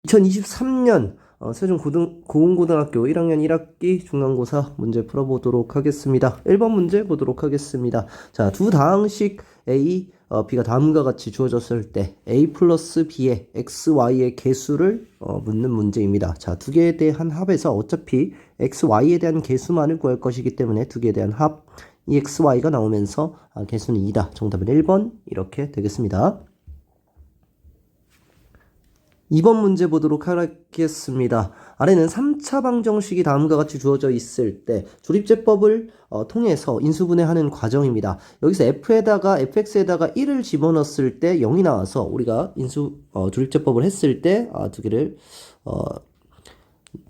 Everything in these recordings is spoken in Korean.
2023년 세종 고운고등학교 1학년 1학기 중간고사 문제 풀어보도록 하겠습니다. 1번 문제 보도록 하겠습니다. 자, 두 다항식 A, B가 다음과 같이 주어졌을 때 A 플러스 B의 X, Y의 개수를 묻는 문제입니다. 자, 두 개에 대한 합에서 어차피 X, Y에 대한 개수만을 구할 것이기 때문에 두 개에 대한 합 EX, Y가 나오면서 개수는 2다. 정답은 1번 이렇게 되겠습니다. 2번 문제 보도록 하겠습니다. 아래는 3차 방정식이 다음과 같이 주어져 있을 때 조립제법을 통해서 인수분해하는 과정입니다. 여기서 fx에다가 1을 집어넣었을 때 0이 나와서 우리가 조립제법을 했을 때 두 개를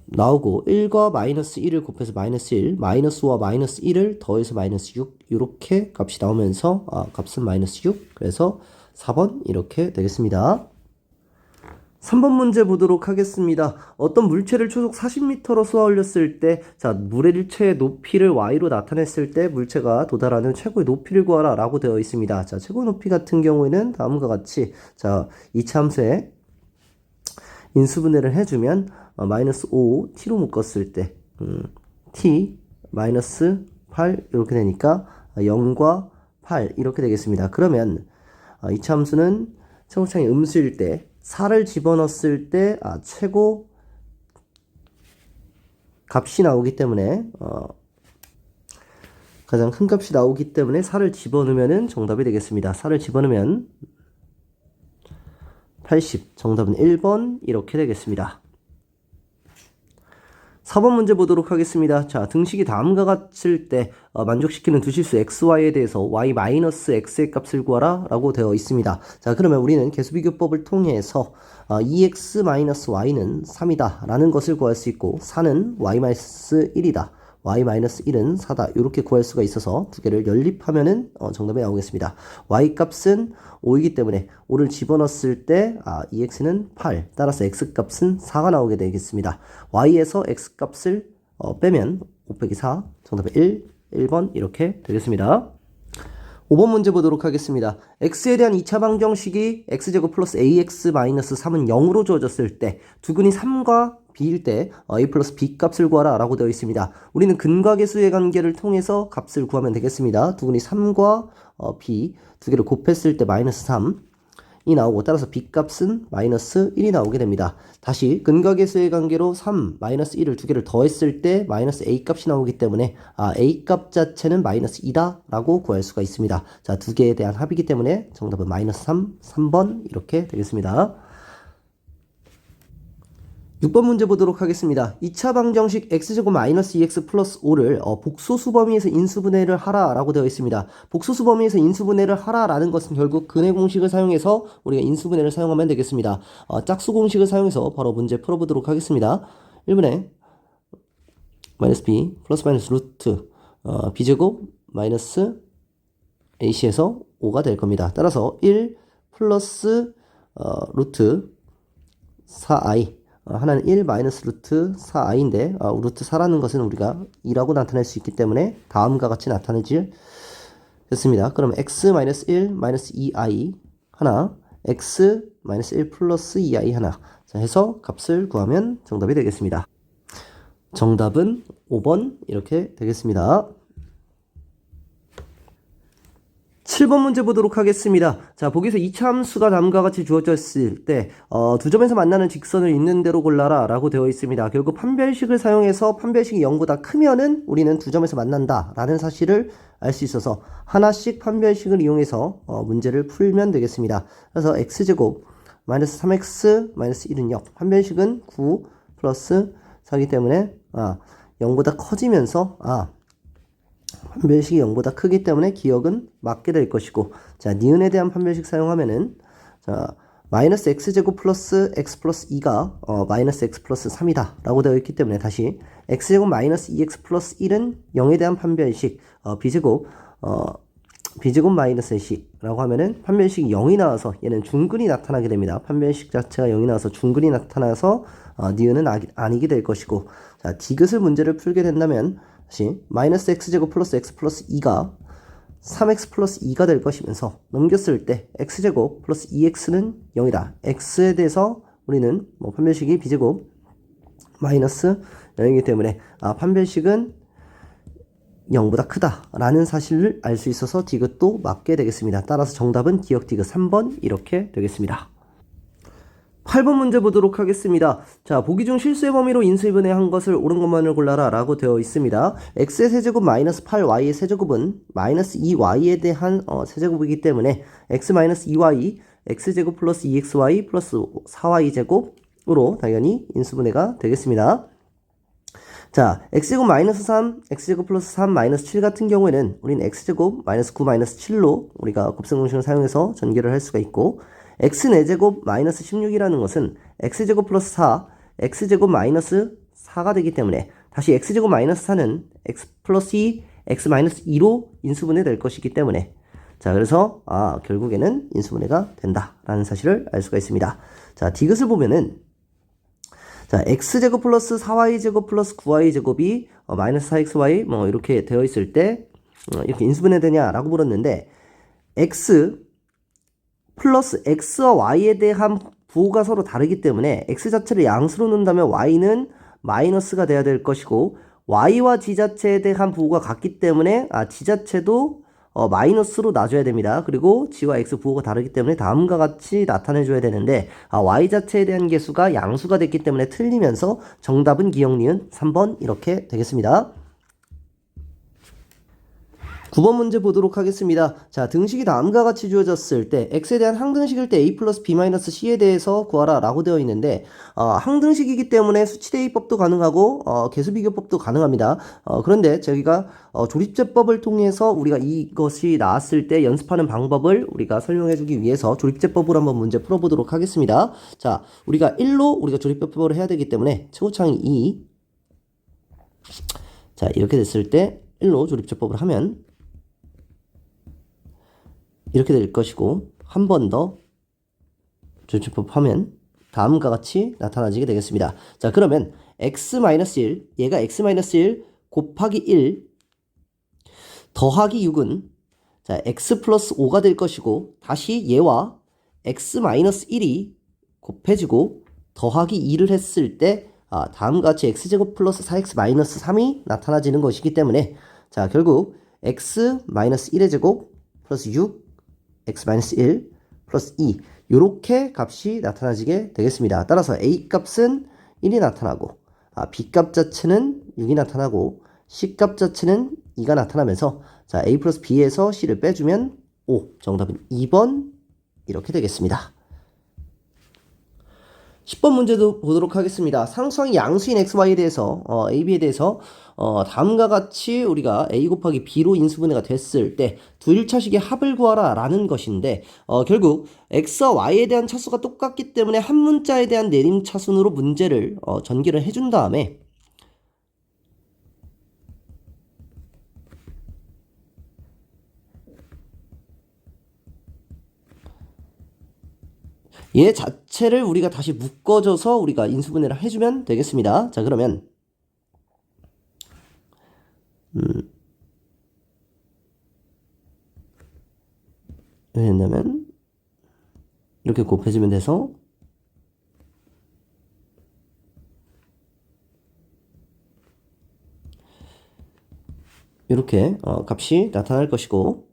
나오고 1과 마이너스 1을 곱해서 마이너스 1, 마이너스 5와 마이너스 1을 더해서 마이너스 6 이렇게 값이 나오면서 값은 마이너스 6, 그래서 4번 이렇게 되겠습니다. 3번 문제 보도록 하겠습니다. 어떤 물체를 초속 40m로 쏘아 올렸을 때, 자, 물체의 높이를 y로 나타냈을 때 물체가 도달하는 최고의 높이를 구하라 라고 되어 있습니다. 자, 최고의 높이 같은 경우에는 다음과 같이, 자, 이차 함수에 인수분해를 해주면, 마이너스 5, t로 묶었을 때, t, 마이너스 8, 이렇게 되니까, 0과 8, 이렇게 되겠습니다. 그러면, 이차 함수는 최고창이 음수일 때, 4를 집어넣었을 때 최고 값이 나오기 때문에 가장 큰 값이 나오기 때문에 4를 집어넣으면 정답이 되겠습니다. 4를 집어넣으면 80, 정답은 1번 이렇게 되겠습니다. 4번 문제 보도록 하겠습니다. 자, 등식이 다음과 같을 때 만족시키는 두 실수 xy에 대해서 y-x의 값을 구하라 라고 되어 있습니다. 자, 그러면 우리는 개수비교법을 통해서 2x-y는 3이다 라는 것을 구할 수 있고 4는 y-1이다, y-1은 4다 이렇게 구할 수가 있어서 두 개를 연립하면은 정답이 나오겠습니다. y값은 5이기 때문에 5를 집어넣었을 때 2x는 8, 따라서 x값은 4가 나오게 되겠습니다. y에서 x값을 빼면 5 빼기 4, 정답은 1번 이렇게 되겠습니다. 5번 문제 보도록 하겠습니다. x에 대한 2차 방정식이 x제곱 플러스 ax 마이너스 3은 0으로 주어졌을 때 두근이 3과 b일 때 a 플러스 b 값을 구하라 라고 되어 있습니다. 우리는 근과 계수의 관계를 통해서 값을 구하면 되겠습니다. 두근이 3과 b 두 개를 곱했을 때 마이너스 3이 나오고 따라서 b 값은 마이너스 1이 나오게 됩니다. 다시 근과 계수의 관계로 3, 마이너스 1을 두 개를 더했을 때 마이너스 a 값이 나오기 때문에 a 값 자체는 마이너스 2다 라고 구할 수가 있습니다. 자, 두 개에 대한 합이기 때문에 정답은 마이너스 3번 이렇게 되겠습니다. 6번 문제 보도록 하겠습니다. 2차 방정식 x제곱 마이너스 2x 플러스 5를 복소수 범위에서 인수분해를 하라 라고 되어 있습니다. 복소수 범위에서 인수분해를 하라 라는 것은 결국 근의 공식을 사용해서 우리가 인수분해를 사용하면 되겠습니다. 짝수 공식을 사용해서 바로 문제 풀어보도록 하겠습니다. 1분의 마이너스 b 플러스 마이너스 루트 b제곱 마이너스 ac에서 5가 될 겁니다. 따라서 1 플러스 루트 4i, 하나는 1 마이너스 루트 4i인데 루트 4라는 것은 우리가 2라고 나타낼 수 있기 때문에 다음과 같이 나타내겠습니다. 그럼 x 마이너스 1 마이너스 2i 하나, x 마이너스 1 플러스 2i 하나, 자, 해서 값을 구하면 정답이 되겠습니다. 정답은 5번 이렇게 되겠습니다. 7번 문제 보도록 하겠습니다. 자, 보기에서 2차 함수가 다음과 같이 주어졌을 때 두 점에서 만나는 직선을 있는 대로 골라라 라고 되어 있습니다. 결국 판별식을 사용해서 판별식이 0보다 크면은 우리는 두 점에서 만난다 라는 사실을 알 수 있어서 하나씩 판별식을 이용해서 문제를 풀면 되겠습니다. 그래서 x제곱 마이너스 3x 마이너스 1은 0, 판별식은 9 플러스 4이기 때문에 0보다 커지면서 판별식이 0보다 크기 때문에 기억은 맞게 될 것이고, 자, 니은에 대한 판별식 사용하면은, 자, 마이너스 x제곱 플러스 x 플러스 2가 마이너스 x 플러스 3이다 라고 되어 있기 때문에 다시 x제곱 마이너스 2x 플러스 1은 0에 대한 판별식, b제곱 마이너스 c라고 하면은 판별식이 0이 나와서 얘는 중근이 나타나게 됩니다. 판별식 자체가 0이 나와서 중근이 나타나서 니은은 아니게 될 것이고, 자, 디귿을 문제를 풀게 된다면 다시 마이너스 x제곱 플러스 x 플러스 2가 3x 플러스 2가 될 것이면서 넘겼을 때 x제곱 플러스 2x는 0이다. x에 대해서 우리는 뭐 판별식이 b제곱 마이너스 0이기 때문에 판별식은 0보다 크다 라는 사실을 알 수 있어서 디귿도 맞게 되겠습니다. 따라서 정답은 기억 디귿 3번 이렇게 되겠습니다. 8번 문제 보도록 하겠습니다. 자, 보기 중 실수의 범위로 인수분해 한 것을 옳은 것만을 골라라 라고 되어 있습니다. x의 세제곱 마이너스 8y의 세제곱은 마이너스 2y에 대한 세제곱이기 때문에 x 마이너스 2y x제곱 플러스 2xy 플러스 4y제곱으로 당연히 인수분해가 되겠습니다. 자, x제곱 마이너스 3, x제곱 플러스 3 마이너스 7 같은 경우에는 우린 x제곱 마이너스 9 마이너스 7로 우리가 곱셈공식을 사용해서 전개를 할 수가 있고, x 4제곱 마이너스 16이라는 것은 x제곱 플러스 4, x제곱 마이너스 4가 되기 때문에 다시 x제곱 마이너스 4는 x 플러스 2, x 마이너스 2로 인수분해 될 것이기 때문에, 자, 그래서 결국에는 인수분해가 된다라는 사실을 알 수가 있습니다. 자, 디귿을 보면은, 자, x제곱 플러스 4y제곱 플러스 9y제곱이 마이너스 4xy 뭐 이렇게 되어 있을 때 이렇게 인수분해 되냐라고 물었는데, x 플러스 x와 y에 대한 부호가 서로 다르기 때문에 x 자체를 양수로 놓는다면 y는 마이너스가 돼야 될 것이고, y와 g 자체에 대한 부호가 같기 때문에 g 자체도 마이너스로 놔줘야 됩니다. 그리고 g와 x 부호가 다르기 때문에 다음과 같이 나타내줘야 되는데, y 자체에 대한 개수가 양수가 됐기 때문에 틀리면서 정답은 기억 니은 3번 이렇게 되겠습니다. 9번 문제 보도록 하겠습니다. 자, 등식이 다음과 같이 주어졌을 때 x에 대한 항등식일 때 a 플러스 b 마이너스 c에 대해서 구하라 라고 되어 있는데, 항등식이기 때문에 수치대입법도 가능하고 개수비교법도 가능합니다. 그런데 저희가 조립제법을 통해서 우리가 이것이 나왔을 때 연습하는 방법을 우리가 설명해 주기 위해서 조립제법으로 한번 문제 풀어보도록 하겠습니다. 자, 우리가 1로 우리가 조립제법을 해야 되기 때문에 최고차항이 2. 자, 이렇게 됐을 때 1로 조립제법을 하면 이렇게 될 것이고, 한 번 더 조립제법 하면 다음과 같이 나타나지게 되겠습니다. 자, 그러면 x-1, 얘가 x-1 곱하기 1 더하기 6은 자, x 플러스 5가 될 것이고, 다시 얘와 x-1이 곱해지고 더하기 2를 했을 때 다음과 같이 x제곱 플러스 4x-3이 나타나지는 것이기 때문에, 자, 결국 x-1의 제곱 플러스 6 x-1 플러스 2 요렇게 값이 나타나지게 되겠습니다. 따라서 a 값은 1이 나타나고 b 값 자체는 6이 나타나고 c 값 자체는 2가 나타나면서, 자, a 플러스 b에서 c를 빼주면 5, 정답은 2번 이렇게 되겠습니다. 10번 문제도 보도록 하겠습니다. 상수항이 양수인 xy에 대해서 ab에 대해서 다음과 같이 우리가 a 곱하기 b로 인수분해가 됐을 때 두 1차식의 합을 구하라 라는 것인데, 결국 x와 y에 대한 차수가 똑같기 때문에 한 문자에 대한 내림차순으로 문제를 전개를 해준 다음에, 얘 자체를 우리가 다시 묶어줘서 우리가 인수분해를 해주면 되겠습니다. 자, 그러면 왜 된다면 이렇게 곱해주면 돼서 이렇게 값이 나타날 것이고,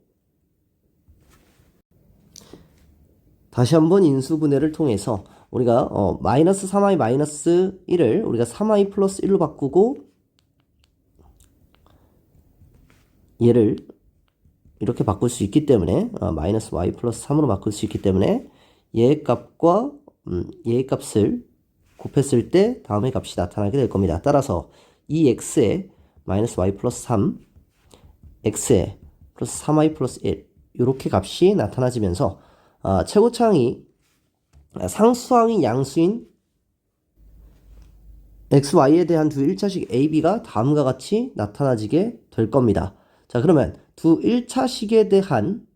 다시 한번 인수분해를 통해서 우리가 마이너스 3i 마이너스 1을 우리가 3i 플러스 1로 바꾸고, 얘를 이렇게 바꿀 수 있기 때문에 마이너스 y 플러스 3으로 바꿀 수 있기 때문에 얘의 값과 얘의 값을 곱했을 때 다음의 값이 나타나게 될 겁니다. 따라서 이 x에 마이너스 y 플러스 3, x에 플러스 3i 플러스 1 이렇게 값이 나타나지면서 최고차항이 상수항이 양수인 xy에 대한 두 1차식 ab가 다음과 같이 나타나지게 될 겁니다. 자, 그러면 두 1차식에 대한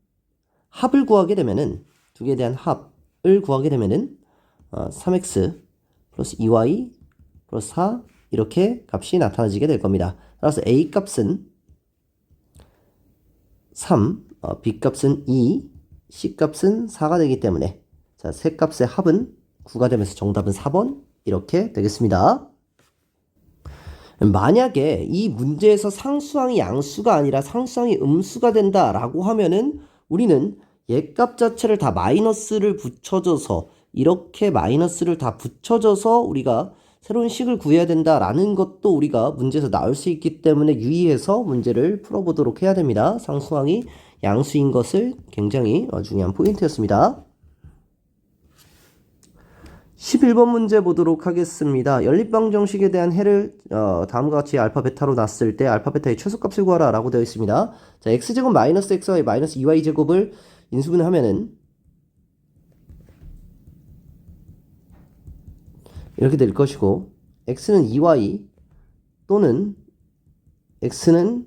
합을 구하게 되면은, 두 개에 대한 합을 구하게 되면은 3x 플러스 2y 플러스 4 이렇게 값이 나타나지게 될 겁니다. 따라서 a 값은 3, b 값은 2, c 값은 4가 되기 때문에, 자, 세 값의 합은 9가 되면서 정답은 4번 이렇게 되겠습니다. 만약에 이 문제에서 상수항이 양수가 아니라 상수항이 음수가 된다라고 하면은 우리는 얘값 자체를 다 마이너스를 붙여줘서 이렇게 마이너스를 다 붙여줘서 우리가 새로운 식을 구해야 된다라는 것도 우리가 문제에서 나올 수 있기 때문에 유의해서 문제를 풀어보도록 해야 됩니다. 상수항이 양수인 것을 굉장히 중요한 포인트였습니다. 11번 문제 보도록 하겠습니다. 연립방정식에 대한 해를 다음과 같이 알파 베타로 놨을 때 알파 베타의 최소값을 구하라 라고 되어 있습니다. 자, x제곱 마이너스 xy 마이너스 2y제곱을 인수분해 하면은 이렇게 될 것이고 x는 2y 또는 x는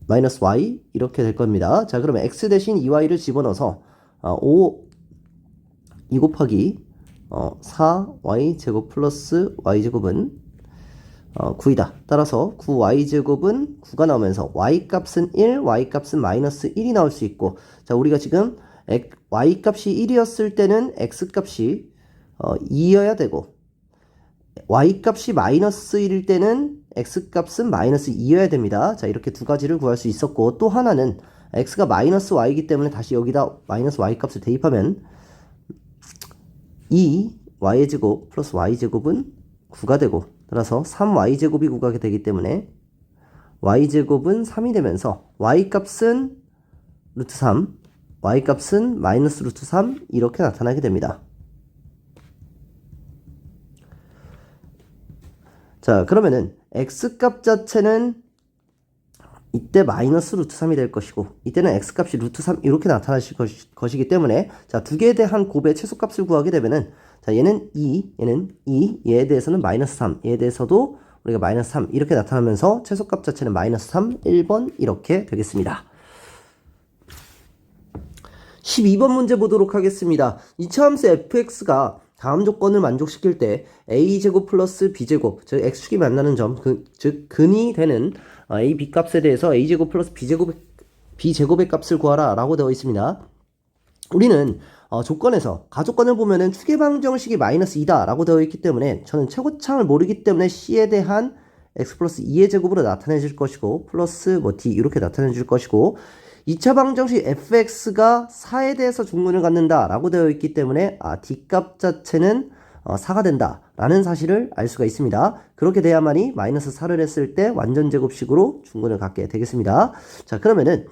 마이너스 y 이렇게 될 겁니다. 자, 그러면 x 대신 2y를 집어넣어서 2 곱하기 4y제곱 플러스 y제곱은 9이다. 따라서 9y제곱은 9가 나오면서 y값은 1, y값은 마이너스 1이 나올 수 있고, 자, 우리가 지금 y값이 1이었을 때는 x값이 2여야 되고 y값이 마이너스 1일 때는 x값은 마이너스 2여야 됩니다. 자, 이렇게 두 가지를 구할 수 있었고, 또 하나는 x가 마이너스 y이기 때문에 다시 여기다 마이너스 y값을 대입하면 2y제곱 플러스 y제곱은 9가 되고, 따라서 3y제곱이 9가 되기 때문에 y제곱은 3이 되면서 y값은 루트 3, y값은 마이너스 루트 3 이렇게 나타나게 됩니다. 자, 그러면은 x값 자체는 이때 마이너스 루트 3이 될 것이고, 이때는 x값이 루트 3 이렇게 나타날 것이기 때문에, 자, 두 개에 대한 곱의 최소값을 구하게 되면은, 자, 얘는 2, 얘는 2, 얘에 대해서는 마이너스 3, 얘에 대해서도 우리가 마이너스 3 이렇게 나타나면서 최소값 자체는 마이너스 3, 1번 이렇게 되겠습니다. 12번 문제 보도록 하겠습니다. 이차함수 fx가 다음 조건을 만족시킬 때 a제곱 플러스 b제곱, 즉 x축이 만나는 점, 즉 근이 되는 a, b 값에 대해서 a제곱 플러스 b제곱의 값을 구하라 라고 되어 있습니다. 우리는 조건에서 가조건을 보면은 추계방정식이 마이너스 2다 라고 되어 있기 때문에 저는 최고창을 모르기 때문에 c에 대한 x 플러스 2의 제곱으로 나타내 줄 것이고, 플러스 뭐 d 이렇게 나타내 줄 것이고, 2차 방정식 fx가 4에 대해서 중문을 갖는다 라고 되어 있기 때문에 d값 자체는 4가 된다 라는 사실을 알 수가 있습니다. 그렇게 돼야만이 마이너스 4를 했을 때 완전 제곱식으로 중문을 갖게 되겠습니다. 자, 그러면은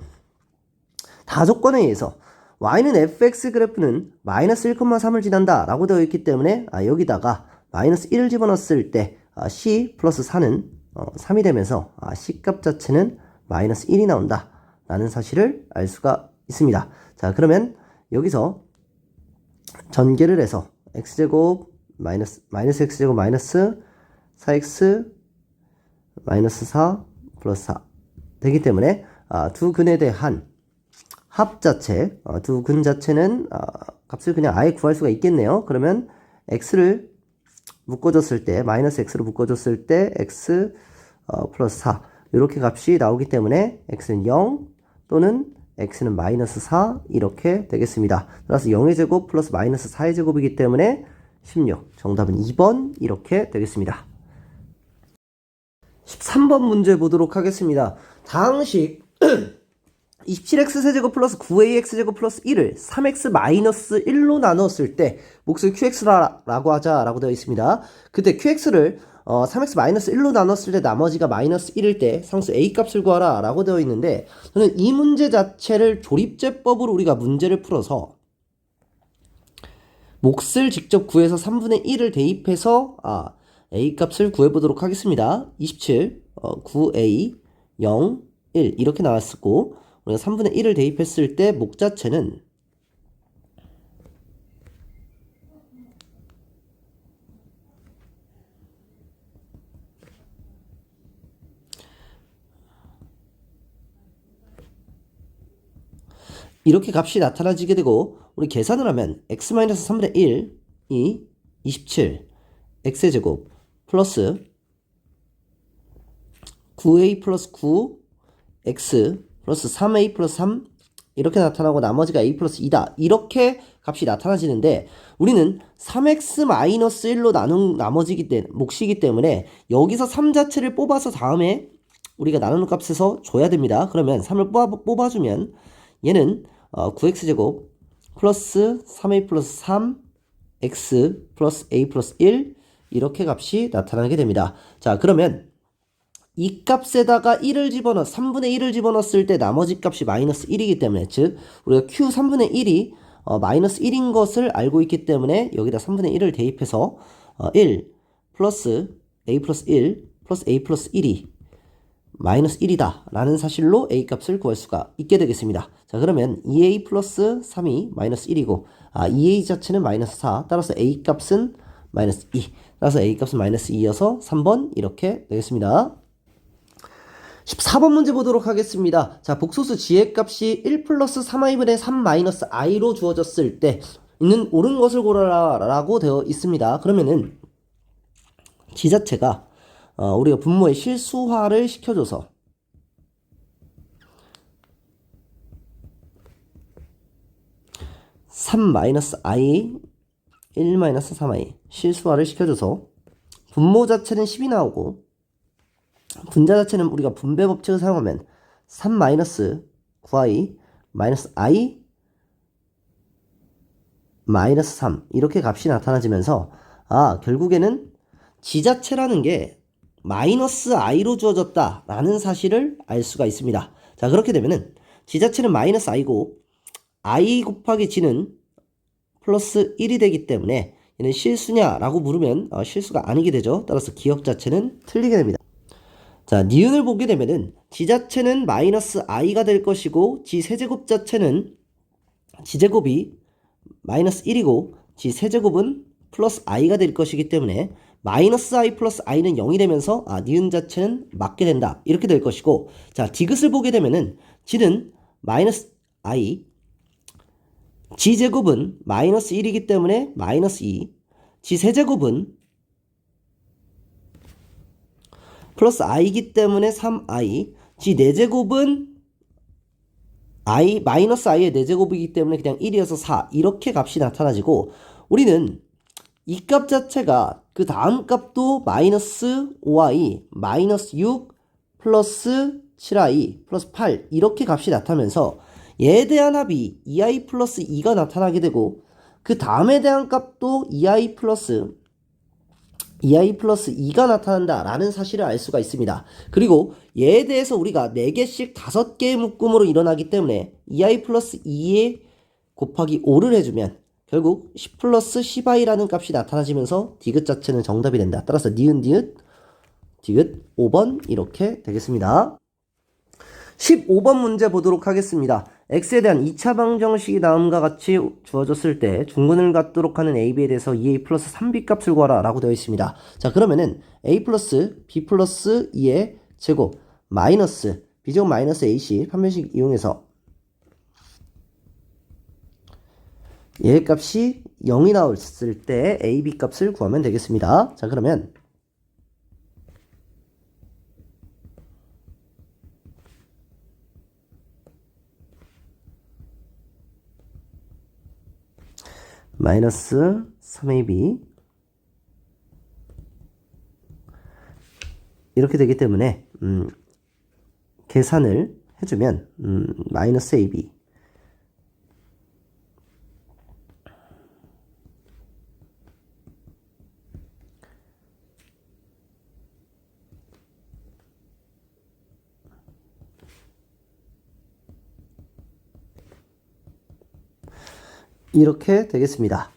다조건에 의해서 y는 fx 그래프는 마이너스 1,3을 지난다 라고 되어 있기 때문에 여기다가 마이너스 1을 집어넣었을 때 c 플러스 4는 3이 되면서 c값 자체는 마이너스 1이 나온다 라는 사실을 알 수가 있습니다. 자, 그러면 여기서 전개를 해서 x제곱 마이너스 x제곱 마이너스 4x 마이너스 4 플러스 4 되기 때문에 두 근에 대한 합 자체, 두 근 자체는 값을 그냥 아예 구할 수가 있겠네요. 그러면 x를 묶어줬을 때, 마이너스 x로 묶어줬을 때 x 플러스 4 이렇게 값이 나오기 때문에 x는 0 또는 x는 마이너스 4 이렇게 되겠습니다. 따라서 0의 제곱 플러스 마이너스 4의 제곱이기 때문에 16, 정답은 2번 이렇게 되겠습니다. 13번 문제 보도록 하겠습니다. 다항식 27x세제곱 플러스 9ax제곱 플러스 1을 3x 마이너스 1로 나눴을 때 몫을 qx라고 하자라고 되어 있습니다. 그때 qx를 3x 마이너스 1로 나눴을 때 나머지가 마이너스 1일 때 상수 a값을 구하라 라고 되어 있는데, 저는 이 문제 자체를 조립제법으로 우리가 문제를 풀어서 몫을 직접 구해서 3분의 1을 대입해서 a값을 구해보도록 하겠습니다. 27, 9a, 0, 1 이렇게 나왔었고, 우리가 3분의 1을 대입했을 때 목 자체는 이렇게 값이 나타나지게 되고, 우리 계산을 하면 x-3분의 1이 27 x제곱 플러스 9a 플러스 9 x 플러스 3a 플러스 3 이렇게 나타나고 나머지가 a 플러스 2다 이렇게 값이 나타나지는데 우리는 3x-1로 나머지기 때문에 몫이기 때문에 여기서 3 자체를 뽑아서 다음에 우리가 나누는 값에서 줘야 됩니다. 그러면 3을 뽑아주면 얘는 9x제곱 플러스 3a 플러스 3 x 플러스 a 플러스 1 이렇게 값이 나타나게 됩니다. 자, 그러면 이 값에다가 1을 3분의 1을 집어넣었을 때 나머지 값이 마이너스 1이기 때문에, 즉 우리가 q 3분의 1이 마이너스 1인 것을 알고 있기 때문에 여기다 3분의 1을 대입해서 1 플러스 a 플러스 1 플러스 a 플러스 1이 마이너스 1이다 라는 사실로 a 값을 구할 수가 있게 되겠습니다. 자, 그러면 2a 플러스 3이 마이너스 1이고 2a 자체는 마이너스 4, 따라서 a 값은 마이너스 2, 따라서 a 값은 마이너스 2여서 3번 이렇게 되겠습니다. 14번 문제 보도록 하겠습니다. 자, 복소수 g의 값이 1 플러스 3i분의 3 마이너스 i로 주어졌을 때 있는 옳은 것을 고르라 라고 되어 있습니다. 그러면은 g 자체가 우리가 분모의 실수화를 시켜줘서 (3-i) 1-3i 실수화를 시켜줘서 분모 자체는 10이 나오고 분자 자체는 우리가 분배 법칙을 사용하면 3-9i -i -3 이렇게 값이 나타나지면서 결국에는 g 자체라는 게 마이너스 i로 주어졌다 라는 사실을 알 수가 있습니다. 자, 그렇게 되면은 g 자체는 마이너스 i고 i 곱하기 g는 플러스 1이 되기 때문에 얘는 실수냐 라고 물으면 실수가 아니게 되죠. 따라서 기억 자체는 틀리게 됩니다. 자, 니은을 보게 되면은 g 자체는 마이너스 i가 될 것이고 g 세제곱 자체는 g 제곱이 마이너스 1이고 g 세제곱은 플러스 i가 될 것이기 때문에 마이너스 i 플러스 i는 0이 되면서 니은 자체는 맞게 된다 이렇게 될 것이고, 자, 디귿을 보게 되면은 g는 마이너스 i, g 제곱은 마이너스 1이기 때문에 마이너스 2, g 세제곱은 플러스 i이기 때문에 3i, g 4제곱은 마이너스 i의 4제곱이기 때문에 그냥 1이어서 4 이렇게 값이 나타나지고, 우리는 이 값 자체가 그 다음 값도 마이너스 5i, 마이너스 6, 플러스 7i, 플러스 8 이렇게 값이 나타나면서 얘에 대한 합이 2i 플러스 2가 나타나게 되고 그 다음에 대한 값도 2i 플러스 2가 나타난다 라는 사실을 알 수가 있습니다. 그리고 얘에 대해서 우리가 4개씩 5개의 묶음으로 일어나기 때문에 2i 플러스 2에 곱하기 5를 해주면 결국 10 플러스 10i라는 값이 나타나지면서 디귿 자체는 정답이 된다. 따라서 니은 디귿 5번 이렇게 되겠습니다. 15번 문제 보도록 하겠습니다. x에 대한 2차 방정식이 다음과 같이 주어졌을 때 중근을 갖도록 하는 a,b에 대해서 2a 플러스 3b 값을 구하라 라고 되어 있습니다. 자, 그러면은 a 플러스 b 플러스 2의 제곱 마이너스 b제곱 마이너스 ac 판별식 이용해서 얘 값이 0이 나왔을 때 ab 값을 구하면 되겠습니다. 자, 그러면 마이너스 3ab 이렇게 되기 때문에 계산을 해주면 마이너스 ab 이렇게 되겠습니다.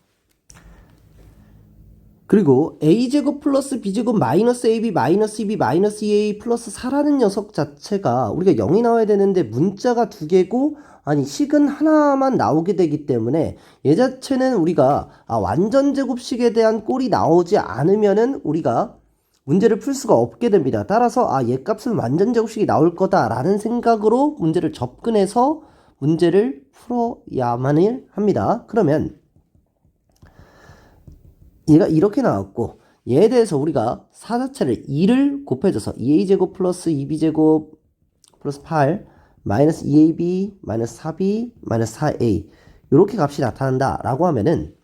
그리고 a제곱 플러스 b제곱 마이너스 ab 마이너스 2b 마이너스 2a 플러스 4라는 녀석 자체가 우리가 0이 나와야 되는데 문자가 2개고 식은 하나만 나오게 되기 때문에 얘 자체는 우리가 완전 제곱식에 대한 꼴이 나오지 않으면은 우리가 문제를 풀 수가 없게 됩니다. 따라서 얘 값은 완전 제곱식이 나올 거다라는 생각으로 문제를 접근해서 문제를 풀어야만 합니다. 그러면 얘가 이렇게 나왔고 얘에 대해서 우리가 4 자체를 2를 곱해줘서 2a제곱 플러스 2b제곱 플러스 8 마이너스 2ab 마이너스 4b 마이너스 4a 이렇게 값이 나타난다 라고 하면은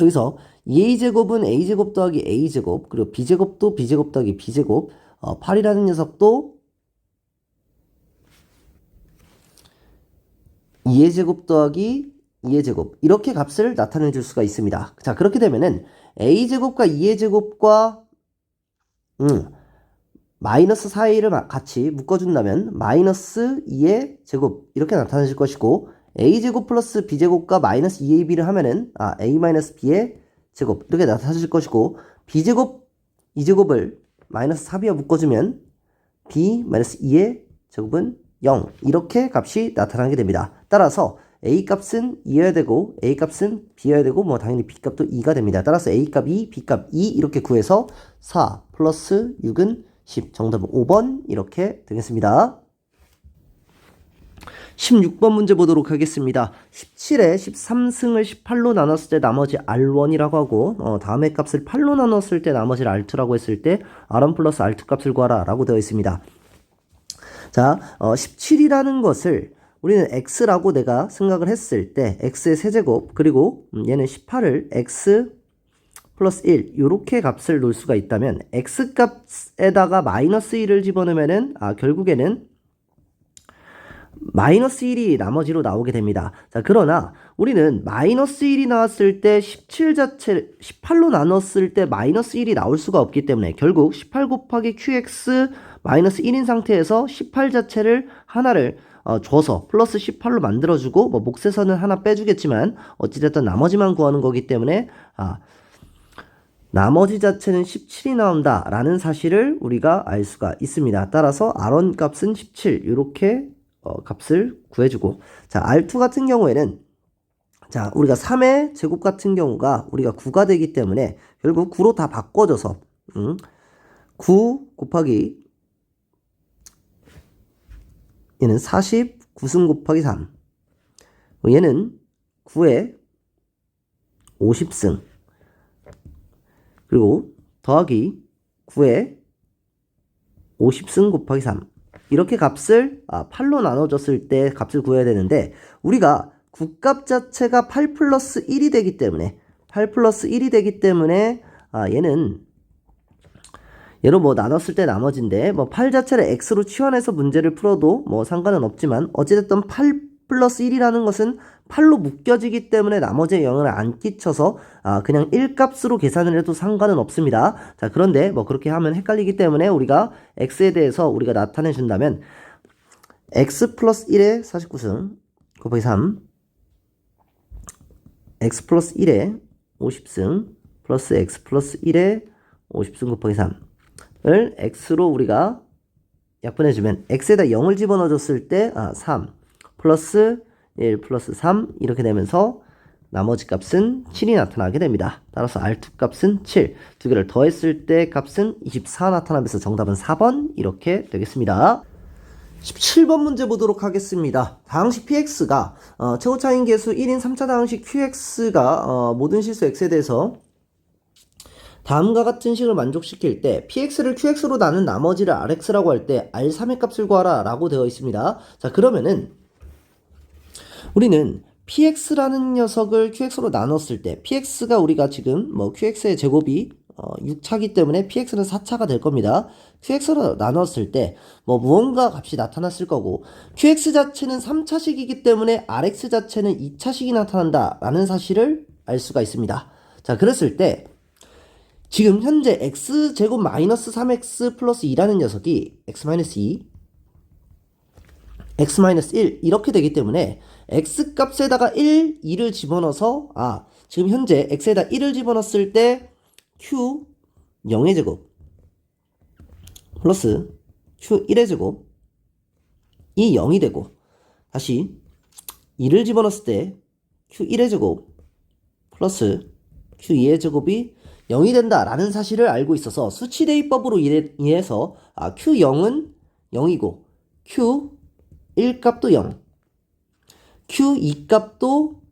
여기서 2a제곱은 a제곱 더하기 a제곱, 그리고 b제곱도 b제곱 더하기 b제곱, 8이라는 녀석도 2의 제곱 더하기 2의 제곱, 이렇게 값을 나타내 줄 수가 있습니다. 자, 그렇게 되면은 a제곱과 2의 제곱과 마이너스 4a를 같이 묶어준다면 마이너스 2의 제곱 이렇게 나타내질 것이고, a제곱 플러스 b제곱과 마이너스 2ab를 하면은 a 마이너스 b의 제곱 이렇게 나타내질 것이고, b제곱 2제곱을 마이너스 4b와 묶어주면 b 마이너스 2의 제곱은 0, 이렇게 값이 나타나게 됩니다. 따라서 a 값은 2여야 되고 a 값은 b여야 되고 뭐 당연히 b 값도 2가 됩니다. 따라서 a 값 2, b 값 2 이렇게 구해서 4 플러스 6은 10, 정답은 5번 이렇게 되겠습니다. 16번 문제 보도록 하겠습니다. 17에 13승을 18로 나눴을 때 나머지 R1이라고 하고, 다음의 값을 8로 나눴을 때 나머지를 R2라고 했을 때 R1 플러스 R2 값을 구하라 라고 되어 있습니다. 자, 17이라는 것을 우리는 x라고 내가 생각을 했을 때 x의 세제곱, 그리고 얘는 18을 x 플러스 1 이렇게 값을 놓을 수가 있다면 x값에다가 마이너스 1을 집어넣으면은 결국에는 마이너스 1이 나머지로 나오게 됩니다. 자, 그러나 우리는 마이너스 1이 나왔을 때 17 자체 18로 나눴을 때 마이너스 1이 나올 수가 없기 때문에 결국 18 곱하기 qx 마이너스 1인 상태에서 18 자체를 하나를 줘서 플러스 18로 만들어주고, 뭐 몫에서는 하나 빼주겠지만 어찌됐든 나머지만 구하는 거기 때문에 나머지 자체는 17이 나온다 라는 사실을 우리가 알 수가 있습니다. 따라서 R1 값은 17 이렇게 값을 구해주고, 자, R2 같은 경우에는 자, 우리가 3의 제곱 같은 경우가 우리가 9가 되기 때문에 결국 9로 다 바꿔줘서 9 곱하기 얘는 49승 곱하기 3, 얘는 9에 50승, 그리고 더하기 9에 50승 곱하기 3, 이렇게 값을 8로 나눠줬을 때 값을 구해야 되는데, 우리가 9값 자체가 8 플러스 1이 되기 때문에 8 플러스 1이 되기 때문에 얘로 뭐 나눴을 때 나머지인데, 뭐 8 자체를 x로 치환해서 문제를 풀어도 뭐 상관은 없지만 어찌됐든 8 플러스 1이라는 것은 8로 묶여지기 때문에 나머지에 영향을 안 끼쳐서 그냥 1값으로 계산을 해도 상관은 없습니다. 자, 그런데 뭐 그렇게 하면 헷갈리기 때문에 우리가 x에 대해서 우리가 나타내 준다면 x 플러스 1에 49승 곱하기 3, x 플러스 1에 50승 플러스 x 플러스 1에 50승 곱하기 3을 x로 우리가 약분해주면 x에다 0을 집어넣어줬을 때 3 플러스 1 플러스 3 이렇게 되면서 나머지 값은 7이 나타나게 됩니다. 따라서 R2 값은 7, 두 개를 더했을 때 값은 24 나타나면서 정답은 4번 이렇게 되겠습니다. 17번 문제 보도록 하겠습니다. 다항식 px가 최고차인 계수 1인 3차 다항식 qx가 모든 실수 x에 대해서 다음과 같은 식을 만족시킬 때 px를 qx로 나눈 나머지를 rx라고 할 때 r3의 값을 구하라 라고 되어 있습니다. 자, 그러면은 우리는 px라는 녀석을 qx로 나눴을 때 px가 우리가 지금 뭐 qx의 제곱이 6차기 때문에 px는 4차가 될 겁니다. qx로 나눴을 때 뭐 무언가 값이 나타났을 거고, qx 자체는 3차식이기 때문에 rx 자체는 2차식이 나타난다 라는 사실을 알 수가 있습니다. 자, 그랬을 때 지금 현재 x제곱 마이너스 3x 플러스 2라는 녀석이 x 마이너스 2, x 마이너스 1 이렇게 되기 때문에 x 값에다가 1, 2를 집어넣어서 지금 현재 x에다 1을 집어넣었을 때 q 0의 제곱 플러스 q 1의 제곱 이 0이 되고, 다시 2를 집어넣었을 때 q 1의 제곱 플러스 q 2의 제곱이 0이 된다라는 사실을 알고 있어서 수치대입법으로 인해서 q0은 0이고 q1 값도 0, q2 값도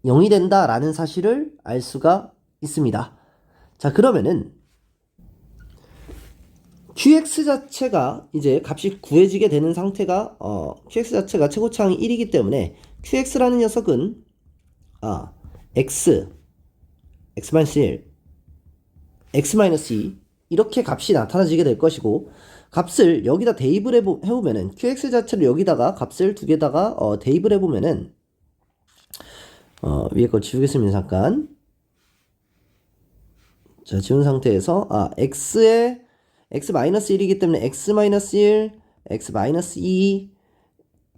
0이 된다라는 사실을 알 수가 있습니다. 자, 그러면은 qx 자체가 이제 값이 구해지게 되는 상태가 qx 자체가 최고차항이 1이기 때문에 qx라는 녀석은 x-1, x-2 이렇게 값이 나타나지게 될 것이고, 값을 여기다 대입을 해보면은 qx 자체를 여기다가 값을 두 개다가 대입을 해보면은 위에 걸 지우겠습니다. 잠깐. 자, 지운 상태에서 x에 x-1이기 때문에 x-1, x-2,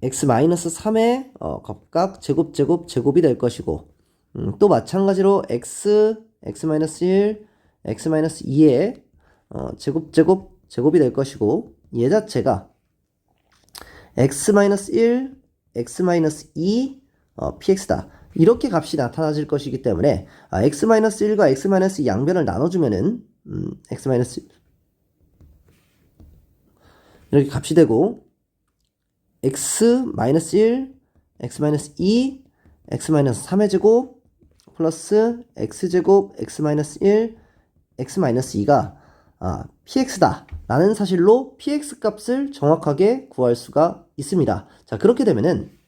x-3의 각각 제곱이 될 것이고, 또 마찬가지로 x-1, x-2의 제곱이 될 것이고, 얘 자체가 x-1, x-2 px다. 이렇게 값이 나타나질 것이기 때문에 x-1과 x-2 양변을 나눠주면은 x- 이렇게 값이 되고, x-1, x-2, x-3의 제곱 플러스 x제곱 x-1, x-2가 px다 라는 사실로 px 값을 정확하게 구할 수가 있습니다. 자, 그렇게 되면은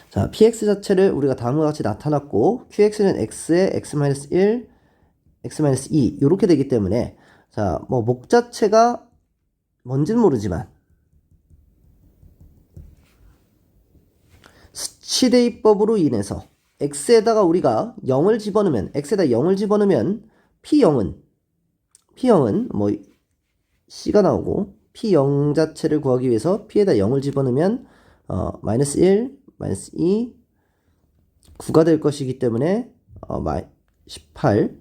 자, px 자체를 우리가 다음과 같이 나타났고, qx는 x에 x-1, x-2 이렇게 되기 때문에, 자, 뭐 목 자체가 뭔지는 모르지만 수치대입법으로 인해서 x에다가 우리가 0을 집어넣으면, x에다 0을 집어넣으면 p0은 뭐 c가 나오고, p0 자체를 구하기 위해서 p에다 0을 집어넣으면 마이너스 1, 마이너스 2, 9가 될 것이기 때문에 18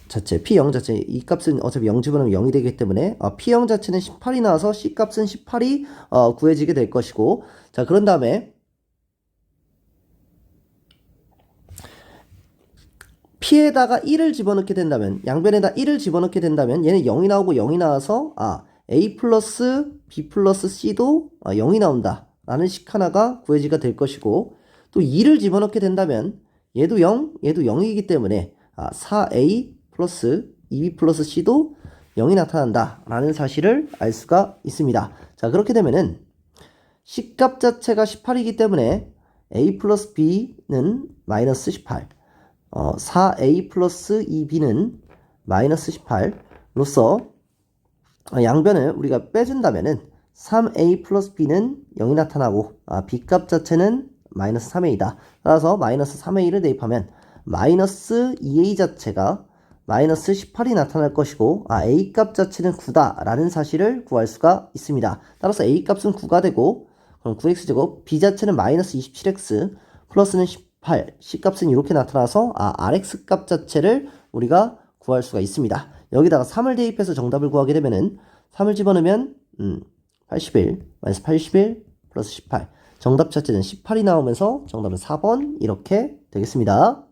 자체 p0 자체 이 값은 어차피 0 집어넣으면 0이 되기 때문에 p0 자체는 18이 나와서 c 값은 18이 구해지게 될 것이고, 자, 그런 다음에 p에다가 1을 집어넣게 된다면, 양변에다 1을 집어넣게 된다면 얘는 0이 나오고 0이 나와서 a 플러스 b 플러스 c도 0이 나온다 라는 식 하나가 구해지게 될 것이고, 또 2를 집어넣게 된다면 얘도 0이기 때문에 4a 플러스 2b 플러스 c도 0이 나타난다 라는 사실을 알 수가 있습니다. 자, 그렇게 되면은 C값 자체가 18이기 때문에 a 플러스 b는 마이너스 18, 4a 플러스 2b는 마이너스 18로서 양변을 우리가 빼준다면은 3a 플러스 b는 0이 나타나고 b값 자체는 마이너스 3a다. 따라서 마이너스 3a를 대입하면 마이너스 2a 자체가 마이너스 18이 나타날 것이고, a값 자체는 9다 라는 사실을 구할 수가 있습니다. 따라서 a값은 9가 되고, 그럼 9x제곱, b 자체는 마이너스 27x 플러스는 18, c값은 이렇게 나타나서 rx값 자체를 우리가 구할 수가 있습니다. 여기다가 3을 대입해서 정답을 구하게 되면은 3을 집어넣으면 81, 마이너스 81 플러스 18, 정답 자체는 18이 나오면서 정답은 4번 이렇게 되겠습니다.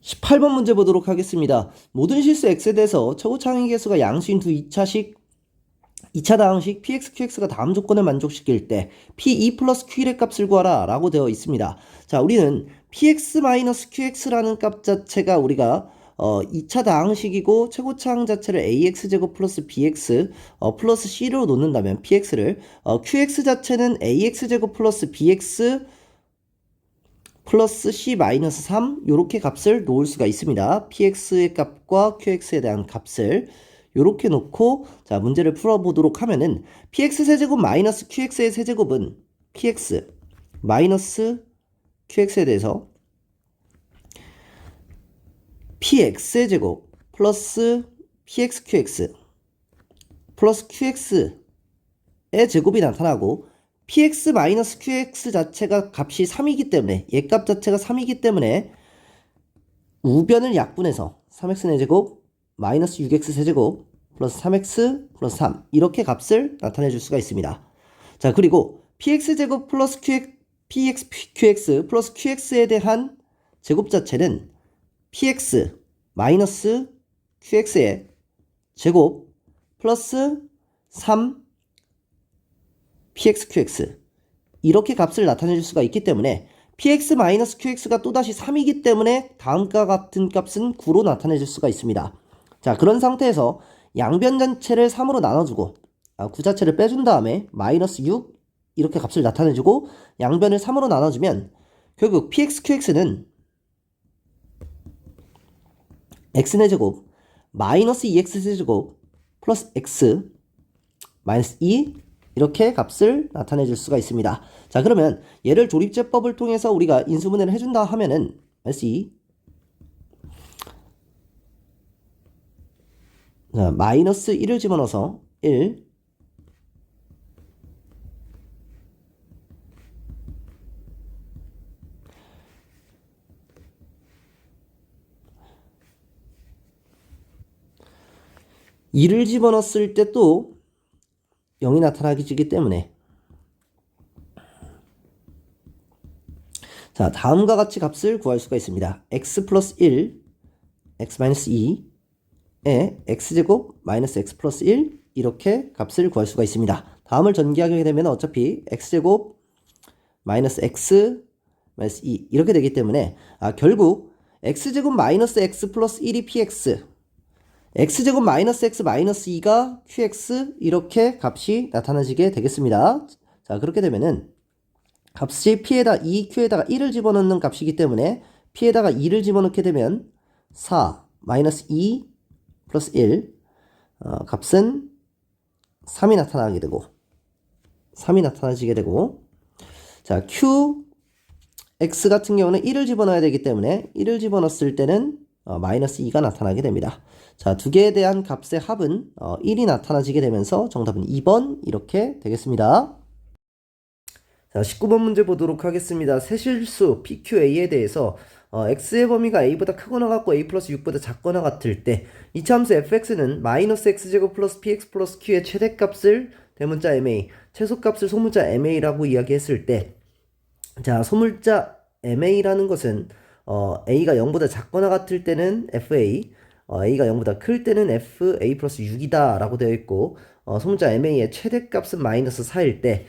18번 문제 보도록 하겠습니다. 모든 실수 x에 대해서 최고차항의 개수가 양수인 두 2차 다항식 px, qx가 다음 조건을 만족시킬 때 p2 플러스 q1의 값을 구하라 라고 되어 있습니다. 자, 우리는 px-qx라는 값 자체가 우리가 2차 다항식이고, 최고차항 자체를 ax제곱 플러스 bx 플러스 c로 놓는다면 px를 qx 자체는 ax제곱 플러스 bx 플러스 c-3 요렇게 값을 놓을 수가 있습니다. px의 값과 qx에 대한 값을 요렇게 놓고, 자, 문제를 풀어보도록 하면은 px 세제곱 마이너스 qx의 세제곱은 px 마이너스 qx에 대해서 px의 제곱 플러스 px qx 플러스 qx의 제곱이 나타나고, px 마이너스 qx 자체가 값이 3이기 때문에, 얘 값 자체가 3이기 때문에 우변을 약분해서 3x의 제곱 마이너스 6x 세제곱 플러스 3x 플러스 3 이렇게 값을 나타내 줄 수가 있습니다. 자, 그리고 px제곱 플러스 px 플러스 qx에 대한 제곱 자체는 px 마이너스 qx의 제곱 플러스 3 px qx 이렇게 값을 나타내 줄 수가 있기 때문에 px 마이너스 qx가 또다시 3이기 때문에 다음과 같은 값은 9로 나타내 줄 수가 있습니다. 자, 그런 상태에서 양변 전체를 3으로 나눠주고 구자체를 빼준 다음에 마이너스 6 이렇게 값을 나타내주고 양변을 3으로 나눠주면 결국 px, qx는 x의 제곱 마이너스 2x 세제곱 플러스 x 마이너스 2 이렇게 값을 나타내 줄 수가 있습니다. 자, 그러면 얘를 조립제법을 통해서 우리가 인수분해를 해준다 하면은 마이너스 2 자, 마이너스 1을 집어넣어서 1 2를 집어넣었을 때 또 0이 나타나기 때문에 자, 다음과 같이 값을 구할 수가 있습니다. x 플러스 1 x 마이너스 2에 x제곱 마이너스 x 플러스 1 이렇게 값을 구할 수가 있습니다. 다음을 전개하게 되면 어차피 x제곱 마이너스 x 마이너스 2 이렇게 되기 때문에 결국 x제곱 마이너스 x 플러스 1이 px x제곱 마이너스 x 마이너스 2가 qx 이렇게 값이 나타나지게 되겠습니다. 자, 그렇게 되면은 값이 p에다 2, q에다가 1을 집어넣는 값이기 때문에 p에다가 2를 집어넣게 되면 4 마이너스 2 플러스 1 값은 3이 나타나게 되고 3이 나타나지게 되고 자, qx 같은 경우는 1을 집어넣어야 되기 때문에 1을 집어넣었을 때는 마이너스 2가 나타나게 됩니다. 자, 두 개에 대한 값의 합은 1이 나타나지게 되면서 정답은 2번 이렇게 되겠습니다. 자, 19번 문제 보도록 하겠습니다. 세실수 PQA에 대해서 x의 범위가 a보다 크거나 같고 a 플러스 6보다 작거나 같을 때 이차함수 fx는 마이너스 x제곱 플러스 px 플러스 q의 최대값을 대문자 ma, 최소값을 소문자 ma라고 이야기했을 때 자, 소문자 ma라는 것은 a가 0보다 작거나 같을 때는 fa, a가 0보다 클 때는 fa 플러스 6이다 라고 되어 있고 소문자 ma의 최대값은 마이너스 4일 때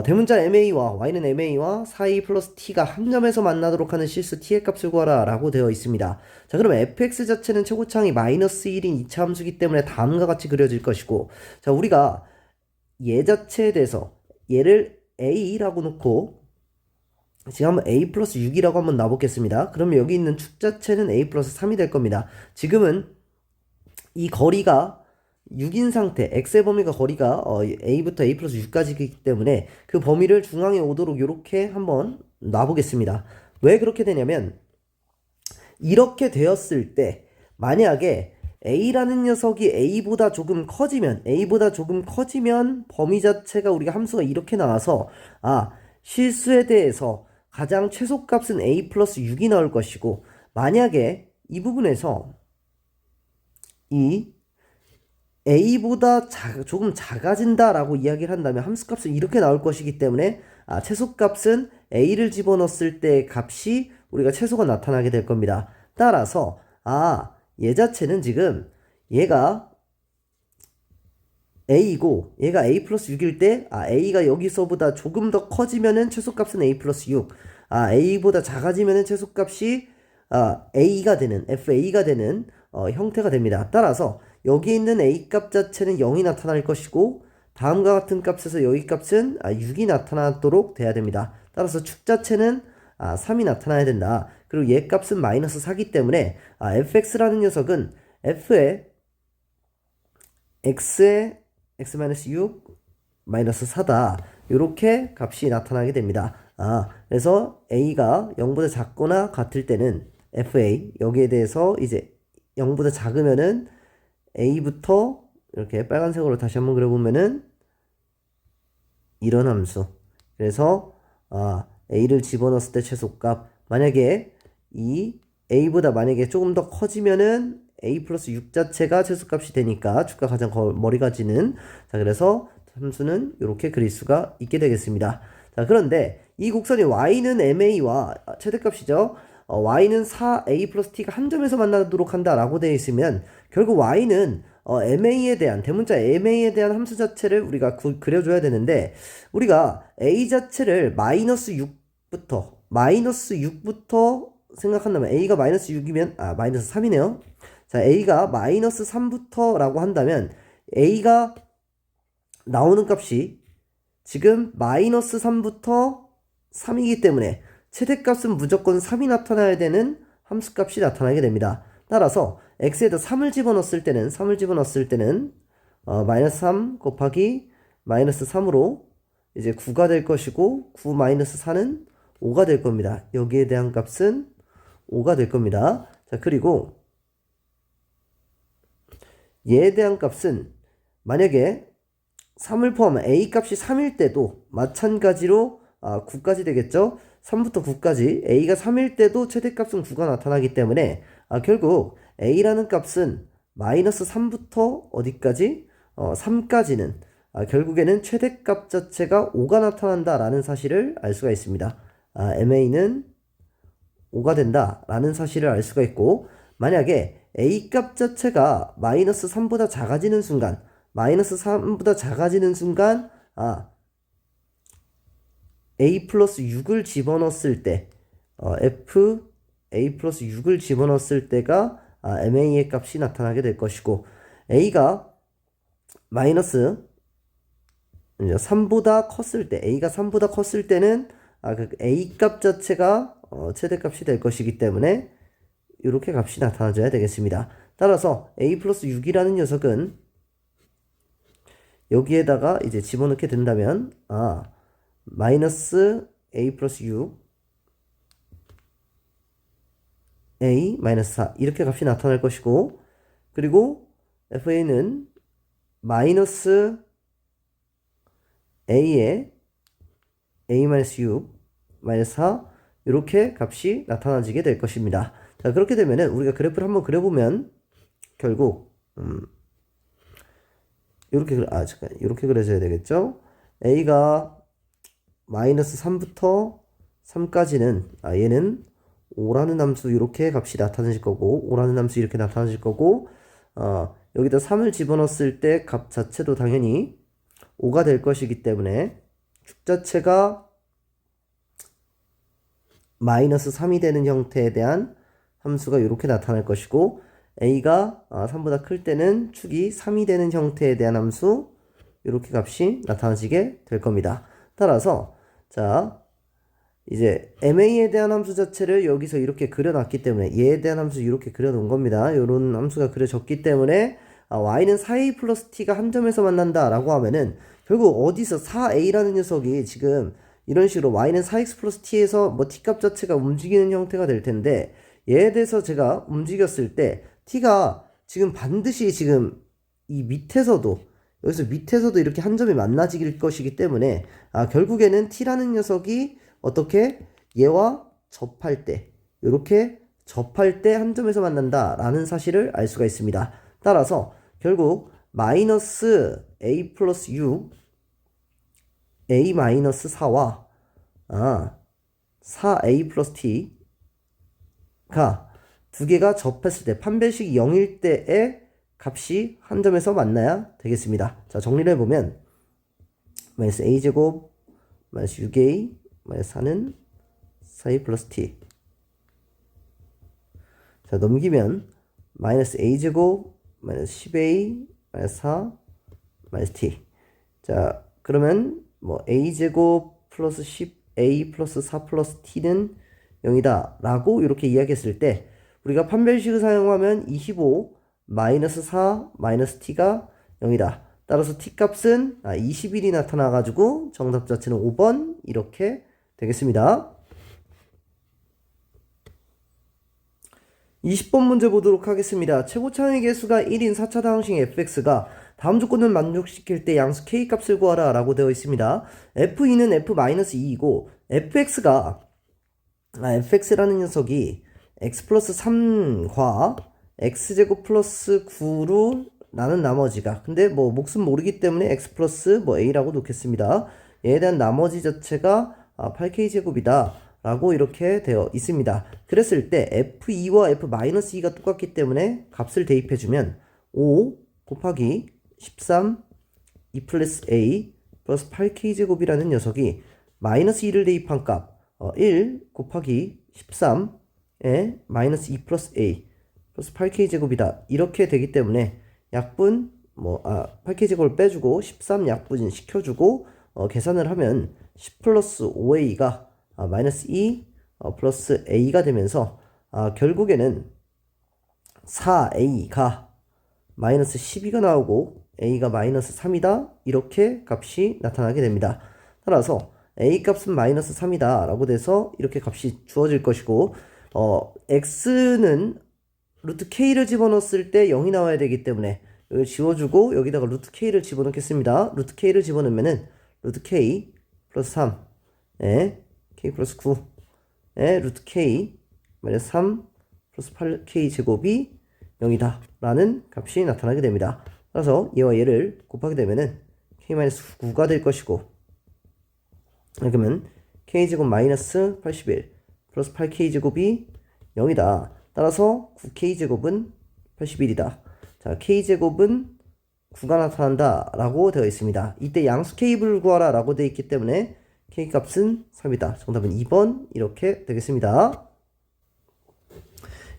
대문자 ma와 y는 ma와 4a 플러스 t가 한 점에서 만나도록 하는 실수 t의 값을 구하라 라고 되어 있습니다. 자, 그러면 fx 자체는 최고차항이 마이너스 1인 2차 함수기 때문에 다음과 같이 그려질 것이고 자, 우리가 얘 자체에 대해서 얘를 a라고 놓고 지금 한번 a 플러스 6이라고 한번 놔보겠습니다. 그러면 여기 있는 축 자체는 a 플러스 3이 될 겁니다. 지금은 이 거리가 6인 상태, x의 범위가 거리가 a부터 a 플러스 6까지이기 때문에 그 범위를 중앙에 오도록 이렇게 한번 놔보겠습니다. 왜 그렇게 되냐면 이렇게 되었을 때 만약에 a라는 녀석이 a보다 조금 커지면 범위 자체가 우리가 함수가 이렇게 나와서 실수에 대해서 가장 최소값은 a 플러스 6이 나올 것이고 만약에 이 부분에서 이 a보다 조금 작아진다 라고 이야기를 한다면 함수값은 이렇게 나올 것이기 때문에 최소값은 a를 집어넣었을 때 값이 우리가 최소가 나타나게 될 겁니다. 따라서 얘 자체는 지금 얘가 a이고 얘가 a 플러스 6일 때 a가 여기서보다 조금 더 커지면은 최소값은 a 플러스 6 a보다 작아지면은 최소값이 a가 되는 fa가 되는 형태가 됩니다. 따라서 여기 있는 a 값 자체는 0이 나타날 것이고 다음과 같은 값에서 여기 값은 6이 나타나도록 돼야 됩니다. 따라서 축 자체는 3이 나타나야 된다. 그리고 얘 값은 마이너스 4기 때문에 fx라는 녀석은 f의 x의 x-6 마이너스 4다. 이렇게 값이 나타나게 됩니다. 그래서 a가 0보다 작거나 같을 때는 fa 여기에 대해서 이제 0보다 작으면은 a부터 이렇게 빨간색으로 다시 한번 그려보면은 이런 함수. 그래서 a를 집어넣었을 때 최소값 만약에 이 a보다 만약에 조금 더 커지면은 a 플러스 6 자체가 최소값이 되니까 축과 가장 머리가 지는 자, 그래서 함수는 이렇게 그릴 수가 있게 되겠습니다. 자, 그런데 이 곡선이 y는 ma와 최대값이죠. y는 4a 플러스 t가 한 점에서 만나도록 한다라고 되어 있으면 결국 y는 ma에 대한 대문자 ma에 대한 함수 자체를 우리가 그려줘야 되는데 우리가 a 자체를 마이너스 6부터 생각한다면 a가 마이너스 6이면 마이너스 3이네요. 자, a가 마이너스 3부터 라고 한다면 a가 나오는 값이 지금 마이너스 3부터 3이기 때문에 최대값은 무조건 3이 나타나야 되는 함수값이 나타나게 됩니다. 따라서 x에다 3을 집어넣었을 때는 마이너스 3 곱하기 마이너스 3으로 이제 9가 될 것이고 9 마이너스 4는 5가 될 겁니다. 여기에 대한 값은 5가 될 겁니다. 자, 그리고 얘에 대한 값은 만약에 3을 포함한 a 값이 3일 때도 마찬가지로 9까지 되겠죠? 3부터 9까지 a가 3일 때도 최대값은 9가 나타나기 때문에 결국 a라는 값은 마이너스 3부터 어디까지? 3까지는 결국에는 최대값 자체가 5가 나타난다라는 사실을 알 수가 있습니다. ma는 5가 된다라는 사실을 알 수가 있고, 만약에 a 값 자체가 마이너스 3보다 작아지는 순간 a 플러스 6을 집어넣었을 때 f a 플러스 6을 집어넣었을 때가 ma의 값이 나타나게 될 것이고, a가 마이너스 3보다 컸을 때, a가 3보다 컸을 때는 그 a 값 자체가 최대값이 될 것이기 때문에 이렇게 값이 나타나줘야 되겠습니다. 따라서 a 플러스 6이라는 녀석은 여기에다가 이제 집어넣게 된다면 마이너스 a 플러스 6 a 마이너스 4 이렇게 값이 나타날 것이고, 그리고 fa는 마이너스 a에 a 마이너스 6 마이너스 4 이렇게 값이 나타나지게 될 것입니다. 자, 그렇게 되면은 우리가 그래프를 한번 그려보면 결국 이렇게 그려져야 되겠죠? a가 마이너스 3부터 3까지는 얘는 5라는 함수 이렇게 값이 나타나질 거고, 5라는 함수 이렇게 나타나질 거고, 여기다 3을 집어넣었을 때 값 자체도 당연히 5가 될 것이기 때문에 축 자체가 마이너스 3이 되는 형태에 대한 함수가 이렇게 나타날 것이고, a가 3보다 클 때는 축이 3이 되는 형태에 대한 함수 이렇게 값이 나타나지게 될 겁니다. 따라서 자, 이제 ma에 대한 함수 자체를 여기서 이렇게 그려놨기 때문에 얘에 대한 함수 이렇게 그려놓은 겁니다. 이런 함수가 그려졌기 때문에 y는 4a 플러스 t가 한 점에서 만난다 라고 하면은 결국 어디서 4a라는 녀석이 지금 이런 식으로 y는 4x 플러스 t에서 뭐 t값 자체가 움직이는 형태가 될 텐데, 얘에 대해서 제가 움직였을 때 t가 지금 반드시 지금 이 밑에서도 여기서 밑에서도 이렇게 한 점이 만나질 것이기 때문에 결국에는 t라는 녀석이 어떻게 얘와 접할 때 이렇게 접할 때 한 점에서 만난다 라는 사실을 알 수가 있습니다. 따라서 결국 마이너스 a 플러스 6 a 마이너스 4와 4a 플러스 t가 두 개가 접했을 때 판별식이 0일 때의 값이 한 점에서 만나야 되겠습니다. 자, 정리를 해보면 마이너스 a제곱 마이너스 6a 마이너스 4는 4a 플러스 t. 자, 넘기면 마이너스 a제곱 마이너스 10a 마이너스 4 마이너스 t. 자, 그러면 뭐 a제곱 플러스 10a 플러스 4 플러스 t는 0이다 라고 이렇게 이야기했을 때 우리가 판별식을 사용하면 25 마이너스 4 마이너스 t가 0이다. 따라서 t값은 21이 나타나가지고 정답 자체는 5번 이렇게 되겠습니다. 20번 문제 보도록 하겠습니다. 최고 차항의 개수가 1인 4차다 항식 fx가 다음 조건을 만족시킬 때 양수 k 값을 구하라 라고 되어 있습니다. f2는 f-2이고 fx라는 녀석이 x 플러스 3과 x제곱 플러스 9로 나눈 나머지가, 근데 뭐 몫은 모르기 때문에 x 플러스 뭐 a라고 놓겠습니다. 얘에 대한 나머지 자체가 8k제곱이다 라고 이렇게 되어 있습니다. 그랬을 때 f2와 f-2가 똑같기 때문에 값을 대입해주면 5 곱하기 13 2 플러스 a 플러스 8k제곱이라는 녀석이 마이너스 2를 대입한 값 1 곱하기 13에 마이너스 2 플러스 a 플러스 8k제곱이다 이렇게 되기 때문에 약분 8k 제곱을 빼주고 13 약분인 시켜주고 계산을 하면 10 플러스 5a가 마이너스 2 플러스 a가 되면서 결국에는 4a가 마이너스 12가 나오고 a가 마이너스 3이다 이렇게 값이 나타나게 됩니다. 따라서 a 값은 마이너스 3이다 라고 돼서 이렇게 값이 주어질 것이고 x는 루트 k를 집어넣었을 때 0이 나와야 되기 때문에 이걸 지워주고 여기다가 루트 k를 집어넣겠습니다. 루트 k를 집어넣으면은 루트 k 플러스 3 k 플러스 9 루트 k 마이너스 3 플러스 8k 제곱이 0이다 라는 값이 나타나게 됩니다. 따라서 얘와 얘를 곱하게 되면은 k-9가 될 것이고 그러면 k제곱 마이너스 81 플러스 8k제곱이 0이다. 따라서 9k제곱은 81이다. 자, k제곱은 9가 나타난다 라고 되어 있습니다. 이때 양수 k를 구하라 라고 되어 있기 때문에 k값은 3이다. 정답은 2번 이렇게 되겠습니다.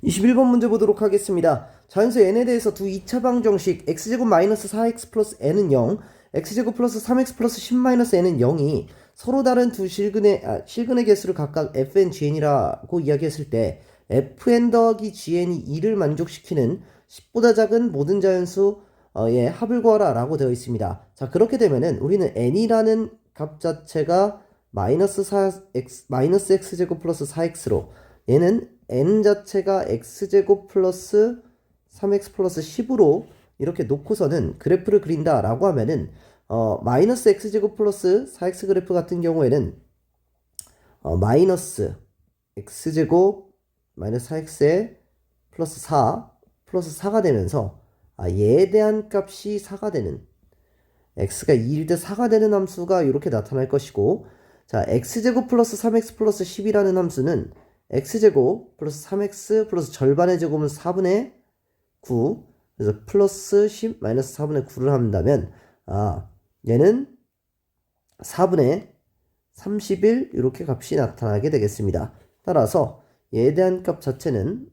21번 문제 보도록 하겠습니다. 자연수 n에 대해서 두 2차 방정식 x제곱 마이너스 4x 플러스 n은 0, x제곱 플러스 3x 플러스 10 마이너스 n은 0이 서로 다른 두 실근의 개수를 각각 fn, gn이라고 이야기했을 때 fn 더하기 gn이 2를 만족시키는 10보다 작은 모든 자연수의 합을 구하라 라고 되어 있습니다. 자, 그렇게 되면은 우리는 n이라는 값 자체가 마이너스 x제곱 플러스 4x로 얘는 n 자체가 x제곱 플러스 3x 플러스 10으로 이렇게 놓고서는 그래프를 그린다 라고 하면은 마이너스 x제곱 플러스 4x 그래프 같은 경우에는 마이너스 x제곱 마이너스 4x에 플러스 4 플러스 4가 되면서 얘에 대한 값이 4가 되는 x가 2일 때 4가 되는 함수가 이렇게 나타날 것이고 자 x제곱 플러스 3x 플러스 10이라는 함수는 x제곱 플러스 3x 플러스 절반의 제곱은 4분의 9 그래서 플러스 10 마이너스 4분의 9를 한다면 얘는 4분의 31 이렇게 값이 나타나게 되겠습니다. 따라서 얘에 대한 값 자체는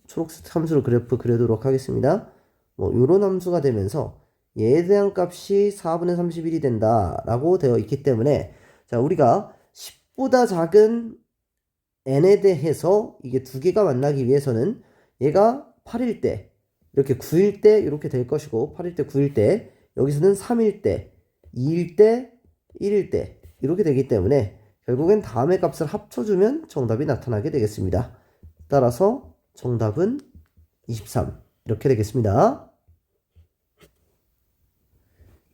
초록색 함수로 그래프 그려도록 하겠습니다. 요런 함수가 되면서 얘에 대한 값이 4분의 31이 된다 라고 되어 있기 때문에 자 우리가 10보다 작은 n에 대해서 이게 두 개가 만나기 위해서는 얘가 8일 때 이렇게 9일 때 이렇게 될 것이고 8일 때 9일 때 여기서는 3일 때 2일 때 1일 때 이렇게 되기 때문에 결국엔 다음의 값을 합쳐주면 정답이 나타나게 되겠습니다. 따라서 정답은 23 이렇게 되겠습니다.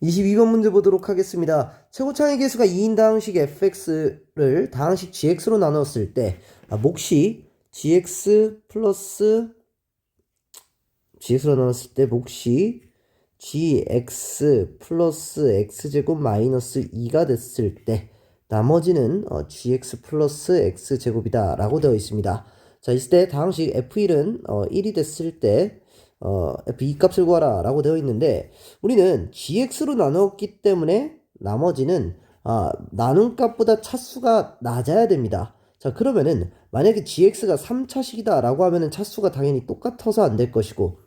22번 문제 보도록 하겠습니다. 최고차의 개수가 2인 다항식 fx를 다항식 gx로 나눴을 때 몫이 gx로 나눴을 때 몫이 gx 플러스 x제곱 마이너스 2가 됐을 때 나머지는 gx 플러스 x제곱이다 라고 되어 있습니다. 자, 있을 때 다항식 f1은 1이 됐을 때 f2 값을 구하라 라고 되어 있는데 우리는 gx로 나눴기 때문에 나머지는 나눈 값보다 차수가 낮아야 됩니다. 자, 그러면은 만약에 gx가 3차식이다 라고 하면은 차수가 당연히 똑같아서 안 될 것이고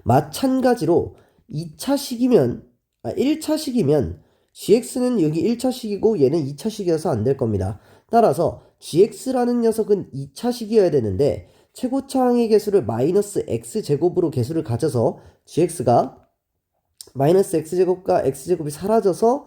마찬가지로 2차식이면 1차식이면 gx는 여기 1차식이고 얘는 2차식이어서 안 될 겁니다. 따라서 gx라는 녀석은 2차식이어야 되는데 최고차항의 개수를 마이너스 x제곱으로 개수를 가져서 gx가 마이너스 x제곱과 x제곱이 사라져서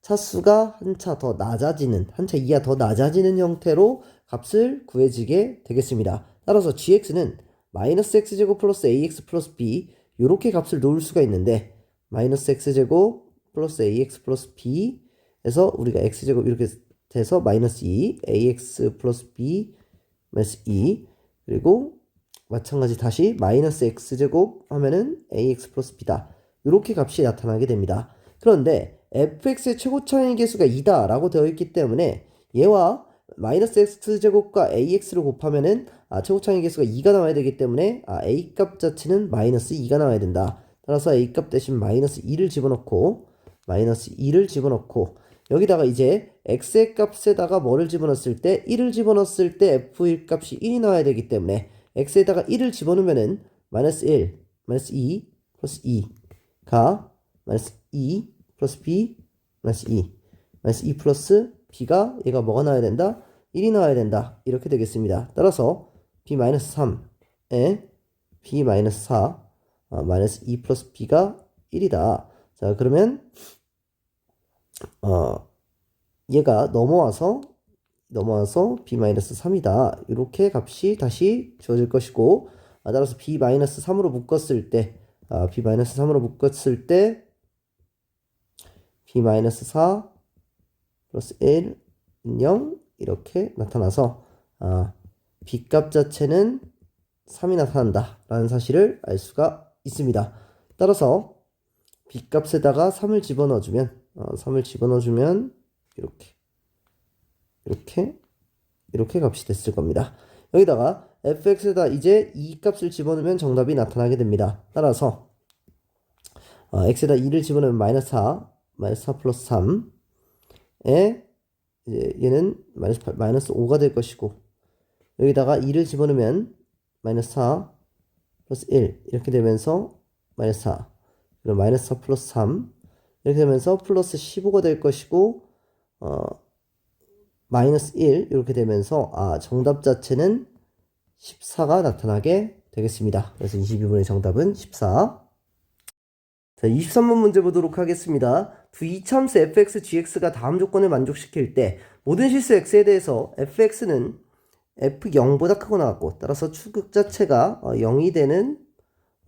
차수가 한 차 더 낮아지는 한 차 이하 더 낮아지는 형태로 값을 구해지게 되겠습니다. 따라서 gx는 마이너스 x제곱 플러스 ax 플러스 b 이렇게 값을 놓을 수가 있는데 마이너스 x제곱 플러스 ax 플러스 b 에서 우리가 x제곱 이렇게 돼서 마이너스 2 ax 플러스 b 마이너스 2 그리고 마찬가지 다시 마이너스 x제곱 하면은 ax 플러스 b다 이렇게 값이 나타나게 됩니다. 그런데 fx의 최고차의 개수가 2다 라고 되어 있기 때문에 얘와 마이너스 x제곱과 ax를 곱하면은 최고차의 개수가 2가 나와야 되기 때문에 a 값 자체는 마이너스 2가 나와야 된다. 따라서 a 값 대신 마이너스 2를 집어넣고 여기다가 이제 x의 값에다가 뭐를 집어넣었을 때 1을 집어넣었을 때 f1 값이 1이 나와야 되기 때문에 x에다가 1을 집어넣으면은 마이너스 1, 마이너스 2, 플러스 2 가 마이너스 2 플러스 b 마이너스 2 마이너스 2 플러스 b가 얘가 뭐가 나와야 된다? 1이 나와야 된다. 이렇게 되겠습니다. 따라서 b 마이너스 3에 b 마이너스 4 마이너스 2 플러스 b가 1이다. 자, 그러면 얘가 넘어와서 b 마이너스 3이다. 이렇게 값이 다시 주어질 것이고, 따라서 b 마이너스 3으로 묶었을 때 b 마이너스 3으로 묶었을 때 b 마이너스 4 플러스 1 0 이렇게 나타나서 b 값 자체는 3이 나타난다 라는 사실을 알 수가 있습니다. 따라서 b 값에다가 3을 집어넣어주면 이렇게 값이 됐을 겁니다. 여기다가 fx에다 이제 2 값을 집어넣으면 정답이 나타나게 됩니다. 따라서 x에다 2를 집어넣으면 마이너스 4 플러스 3에 이제 얘는 마이너스 5가 될 것이고, 여기다가 2를 집어넣으면 마이너스 4 플러스 1 이렇게 되면서 마이너스 4, 그리고 마이너스 4 플러스 3 이렇게 되면서 플러스 15가 될 것이고, 마이너스 1 이렇게 되면서 정답 자체는 14가 나타나게 되겠습니다. 그래서 22번의 정답은 14. 자, 23번 문제 보도록 하겠습니다. 두 이차함수 fx, gx가 다음 조건을 만족시킬 때 모든 실수 x에 대해서 fx는 f0보다 크거나 같고, 따라서 추극 자체가 0이 되는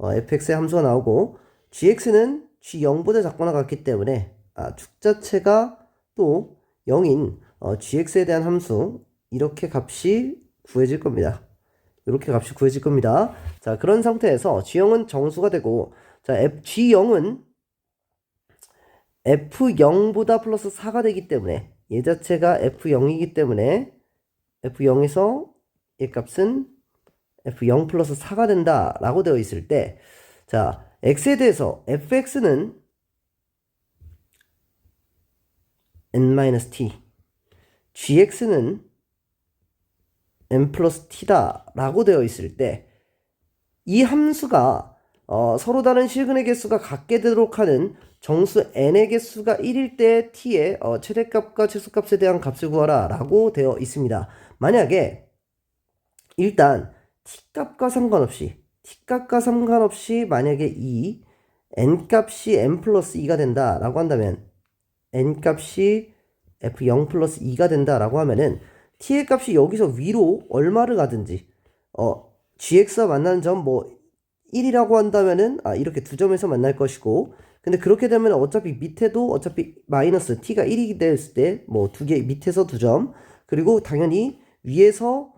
fx의 함수가 나오고, gx는 g0보다 작거나 같기 때문에 축 자체가 또 0인 gx에 대한 함수, 이렇게 값이 구해질 겁니다. 이렇게 값이 구해질 겁니다. 자, 그런 상태에서 g0은 정수가 되고, 자, g0은 f0보다 플러스 4가 되기 때문에 얘 자체가 f0이기 때문에 f0에서 얘 값은 f0 플러스 4가 된다 라고 되어 있을 때, 자, x에 대해서 fx는 n-t, gx는 n 플러스 t다 라고 되어 있을 때, 이 함수가 서로 다른 실근의 개수가 같게 되도록 하는 정수 n의 개수가 1일 때 t의 최대값과 최소값에 대한 값을 구하라 라고 되어 있습니다. 만약에 일단 t값과 상관없이 만약에 이 n값이 n 플러스 2가 된다 라고 한다면, n값이 f0 플러스 2가 된다 라고 하면은 t의 값이 여기서 위로 얼마를 가든지 gx와 만나는 점 1이라고 한다면은 이렇게 두 점에서 만날 것이고, 근데 그렇게 되면 어차피 밑에도 어차피 마이너스 t가 1이 됐을 때 두 개 밑에서 두 점, 그리고 당연히 위에서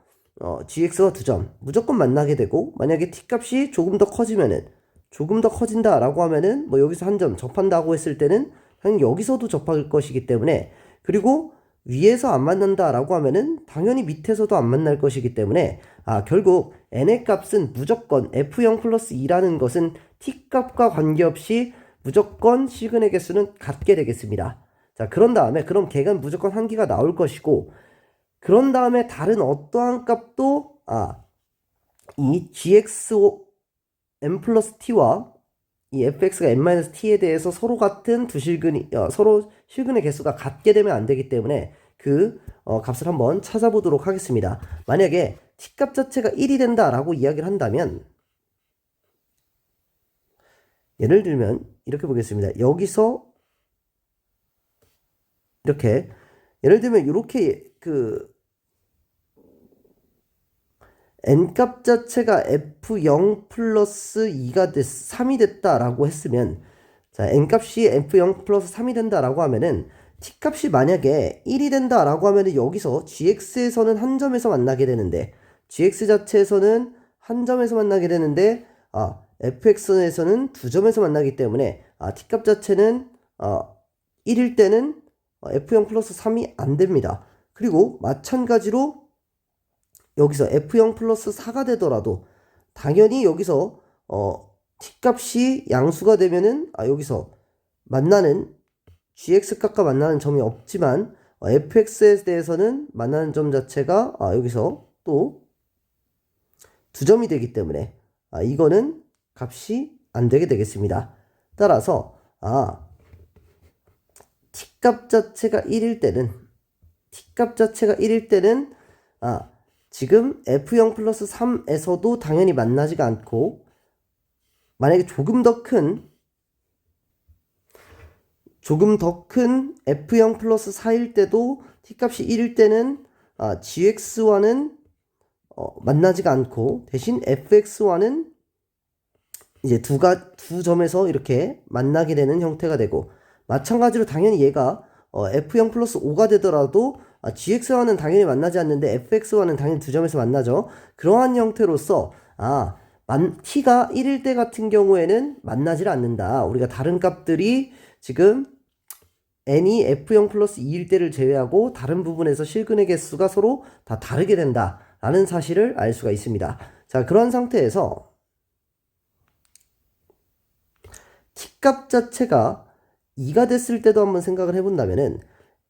gx와 두 점 무조건 만나게 되고, 만약에 t 값이 조금 더 커진다 라고 하면은 여기서 한 점 접한다고 했을 때는 당연히 여기서도 접할 것이기 때문에, 그리고 위에서 안 만난다 라고 하면은 당연히 밑에서도 안 만날 것이기 때문에 결국 n의 값은 무조건 f0 플러스 2라는 것은 t 값과 관계없이 무조건 실근의 개수는 같게 되겠습니다. 자, 그런 다음에 그럼 걔가 무조건 한 개가 나올 것이고, 그런 다음에 다른 어떠한 값도 이 gx n 플러스 t와 이 fx가 n-t에 대해서 서로 같은 두 실근이 서로 실근의 개수가 같게 되면 안 되기 때문에 그 값을 한번 찾아보도록 하겠습니다. 만약에 t값 자체가 1이 된다라고 이야기를 한다면, 예를 들면 이렇게 보겠습니다. 여기서 이렇게 예를 들면 이렇게 n값 자체가 f0 플러스 3이 됐다라고 했으면, 자, n값이 f0 플러스 3이 된다라고 하면은 t값이 만약에 1이 된다라고 하면은 여기서 gx에서는 한 점에서 만나게 되는데, gx 자체에서는 한 점에서 만나게 되는데 fx에서는 두 점에서 만나기 때문에 t값 자체는 1일 때는 f0 플러스 3이 안 됩니다. 그리고 마찬가지로 여기서 f0 플러스 4가 되더라도 당연히 여기서 t값이 양수가 되면은 여기서 만나는 gx값과 만나는 점이 없지만 fx에 대해서는 만나는 점 자체가 여기서 또 두 점이 되기 때문에 이거는 값이 안 되게 되겠습니다. 따라서 t값 자체가 1일 때는 지금 f0 플러스 3에서도 당연히 만나지가 않고, 만약에 조금 더 큰 f0 플러스 4일 때도 t값이 1일 때는 gx와는 만나지가 않고, 대신 fx와는 이제 두 점에서 이렇게 만나게 되는 형태가 되고, 마찬가지로 당연히 얘가 f0 플러스 5가 되더라도 gx와는 당연히 만나지 않는데 fx와는 당연히 두 점에서 만나죠. 그러한 형태로서 t가 1일 때 같은 경우에는 만나질 않는다. 우리가 다른 값들이 지금 n이 f0 플러스 2일 때를 제외하고 다른 부분에서 실근의 개수가 서로 다 다르게 된다 라는 사실을 알 수가 있습니다. 자, 그런 상태에서 t값 자체가 2가 됐을 때도 한번 생각을 해본다면은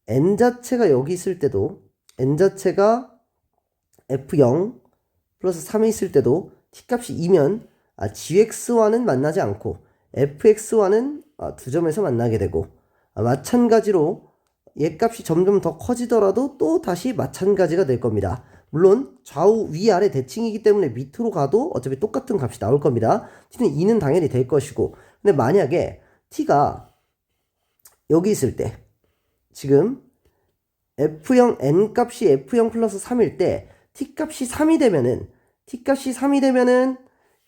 n 자체가 여기 있을 때도, n 자체가 f0 플러스 3이 있을 때도 t값이 2면 gx와는 만나지 않고 fx와는 두 점에서 만나게 되고, 마찬가지로 얘 값이 점점 더 커지더라도 또 다시 마찬가지가 될 겁니다. 물론 좌우 위아래 대칭이기 때문에 밑으로 가도 어차피 똑같은 값이 나올 겁니다. t는 2는 당연히 될 것이고, 근데 만약에 t가 여기 있을 때, 지금 f0 n 값이 f0 플러스 3일 때 t값이 3이 되면은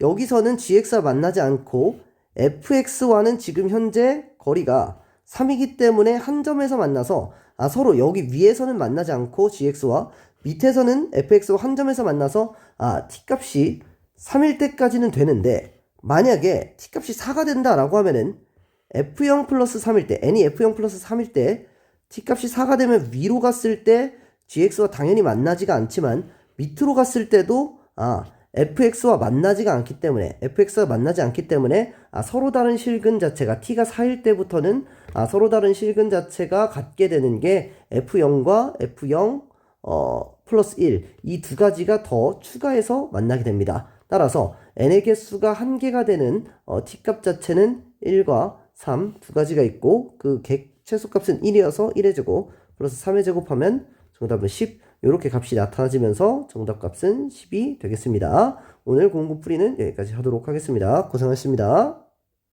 여기서는 gx와 만나지 않고 fx와는 지금 현재 거리가 3이기 때문에 한 점에서 만나서 서로 여기 위에서는 만나지 않고 gx와 밑에서는 fx와 한 점에서 만나서 t값이 3일 때까지는 되는데, 만약에 t값이 4가 된다라고 하면은 f0 플러스 3일 때, n이 f0 플러스 3일 때 t값이 4가 되면 위로 갔을 때 gx와 당연히 만나지가 않지만 밑으로 갔을 때도 fx와 만나지가 않기 때문에 서로 다른 실근 자체가 t가 4일 때부터는 서로 다른 실근 자체가 같게 되는 게 f0과 f0 플러스 1, 이 두 가지가 더 추가해서 만나게 됩니다. 따라서 n의 개수가 1개가 되는 t값 자체는 1과 3 두 가지가 있고, 그 최소값은 1이어서 1의 제곱 플러스 3의 제곱하면 정답은 10, 이렇게 값이 나타나지면서 정답값은 10이 되겠습니다. 오늘 공부 풀이는 여기까지 하도록 하겠습니다. 고생하셨습니다.